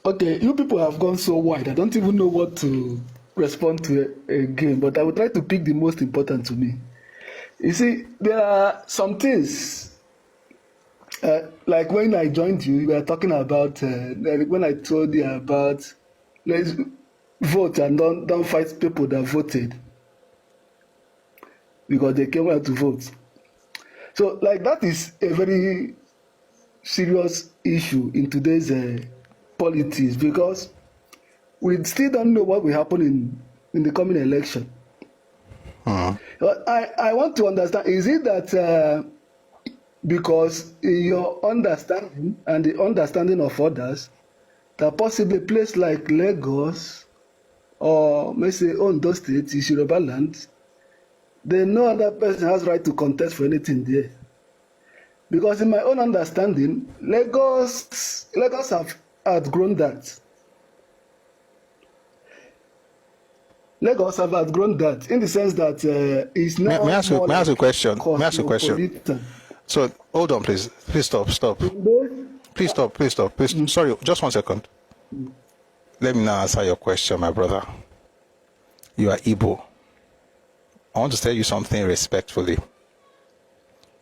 Okay, you people have gone so wide. I don't even know what to respond to again, but I will try to pick the most important to me. You see, there are some things, like when I joined you, you were talking about, like when I told you about, let's vote and don't fight people that voted because they came out to vote. So, like, that is a very serious issue in today's politics because we still don't know what will happen in the coming election. But I want to understand, is it that because your understanding and the understanding of others, that possibly a place like Lagos or let's say Ondo State is Yorubaland, then no other person has right to contest for anything there? Because in my own understanding, Lagos have outgrown that. Lagos have outgrown that in the sense that it's now May I ask you a question? May I ask you a question? cosmopolitan. So hold on, please. Please stop. Please stop. Sorry, just 1 second. Let me now answer your question, my brother. You are Igbo. I want to tell you something respectfully.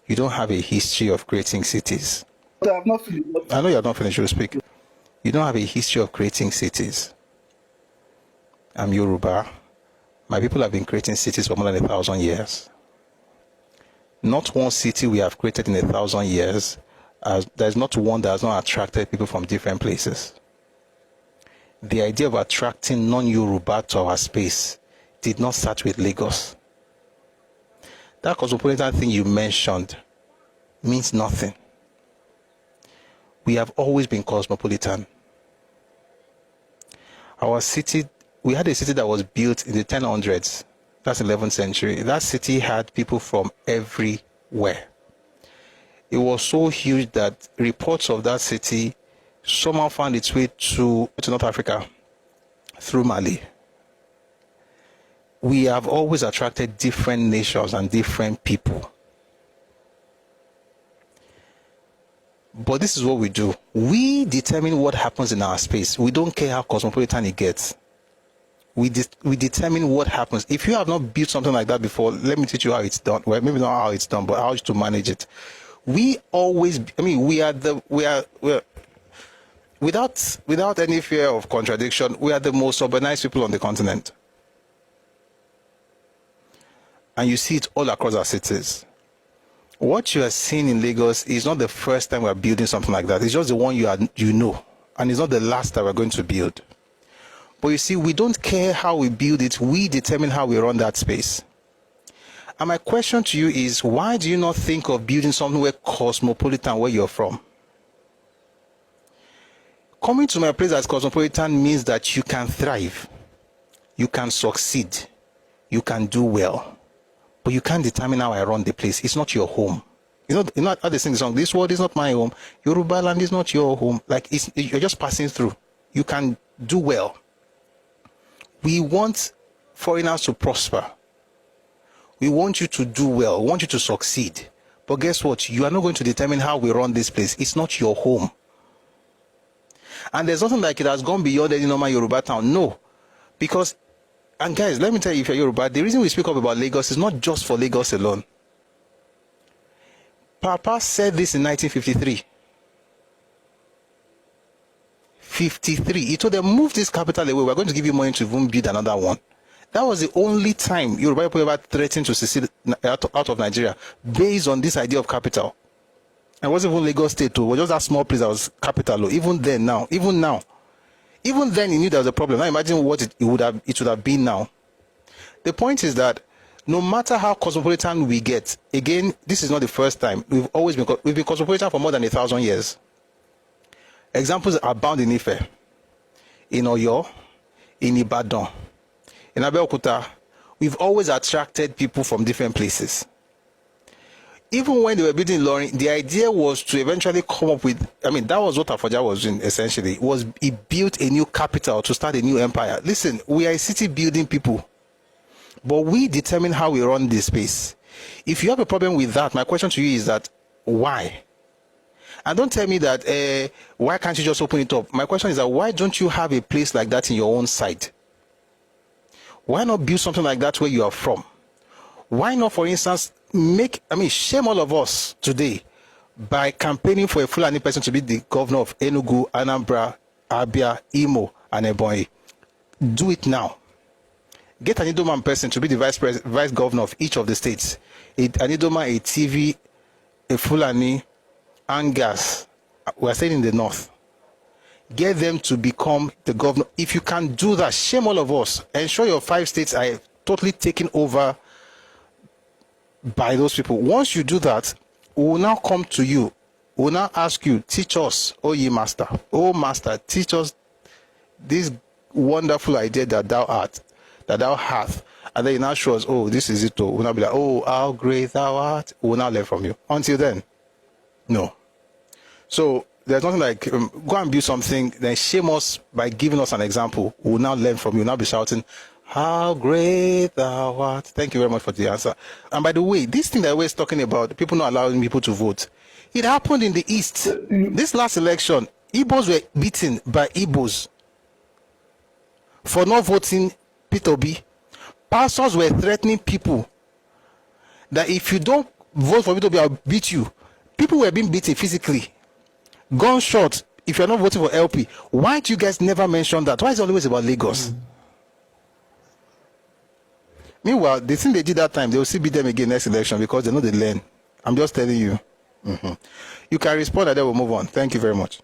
You don't have a history of creating cities. But I have not finished. I know you have not finished. You speak. You don't have a history of creating cities. I'm Yoruba. My people have been creating cities for more than 1,000 years. Not one city we have created in 1,000 years, there's not one that has not attracted people from different places. The idea of attracting non-Yoruba to our space did not start with Lagos. That cosmopolitan thing you mentioned means nothing. We have always been cosmopolitan. Our city, we had a city that was built in the 1000s. That's 11th century. That city had people from everywhere. It was so huge that reports of that city somehow found its way to North Africa through Mali. We have always attracted different nations and different people. But this is what we do. We determine what happens in our space. We don't care how cosmopolitan it gets. We determine what happens. If you have not built something like that before, let me teach you how it's done. Well, maybe not how it's done, but how to manage it. We always, without any fear of contradiction, we are the most urbanized people on the continent. And you see it all across our cities. What you are seeing in Lagos is not the first time we are building something like that. It's just the one you know. And it's not the last that we're going to build. But you see, we don't care how we build it. We determine how we run that space. And my question to you is, why do you not think of building somewhere cosmopolitan where you're from? Coming to my place as cosmopolitan means that you can thrive. You can succeed. You can do well. But you can't determine how I run the place. It's not your home. You're not how they sing the song. This world is not my home. Yorubaland is not your home. Like, you're just passing through. You can do well. We want foreigners to prosper. We want you to do well. We want you to succeed. But guess what? You are not going to determine how we run this place. It's not your home. And there's nothing like it has gone beyond any normal Yoruba town. No. Because, and guys, let me tell you, if you're Yoruba, the reason we speak up about Lagos is not just for Lagos alone. Papa said this in 1953. 53. He told them, move this capital away. We're going to give you money to even build another one. That was the only time Yoruba people ever threatened to secede out of Nigeria based on this idea of capital. And it wasn't even Lagos State too. It was just that small place that was capital. Even then, even then he knew there was a problem. Now imagine what it would have been now. The point is that no matter how cosmopolitan we get, again, this is not the first time. We've been cosmopolitan for more than 1,000 years. Examples are abound in Ife, in Oyo, in Ibadan, in Abeokuta. We've always attracted people from different places. Even when they were building Ilorin, the idea was to eventually come up with, that was what Afoja was doing essentially. He built a new capital to start a new empire. Listen, we are a city building people, but we determine how we run this space. If you have a problem with that, my question to you is that, why? And don't tell me that, why can't you just open it up? My question is that why don't you have a place like that in your own side? Why not build something like that where you are from? Why not, for instance, shame all of us today by campaigning for a Fulani person to be the governor of Enugu, Anambra, Abia, Imo, and Ebonyi. Do it now. Get an Idoman person to be the vice governor of each of the states. An Idoma, a TV, a Fulani, Angas. We are saying in the north. Get them to become the governor. If you can do that, shame all of us. Ensure your 5 states are totally taken over by those people. Once you do that, we will now come to you. We will now ask you, teach us, oh ye master. Oh master, teach us this wonderful idea that thou hast. And then you now show us, oh, this is it. We'll now be like, oh, how great thou art. We will now learn from you. Until then, no. So there's nothing like go and build something, then shame us by giving us an example. We'll now learn from you. We'll now be shouting, how great thou art. Thank you very much for the answer. And by the way, this thing that we're talking about, people not allowing people to vote, it happened in the East. This last election, Igbos were beaten by Igbos for not voting P2B. Pastors were threatening people that if you don't vote for P2B, I'll beat you. People were being beaten physically. Gunshot if you're not voting for LP. Why do you guys never mention that? Why is it always about Lagos? Meanwhile, the thing they did that time, they will still beat them again next election because they know they learn. I'm just telling you. You can respond and then we'll move on. Thank you very much.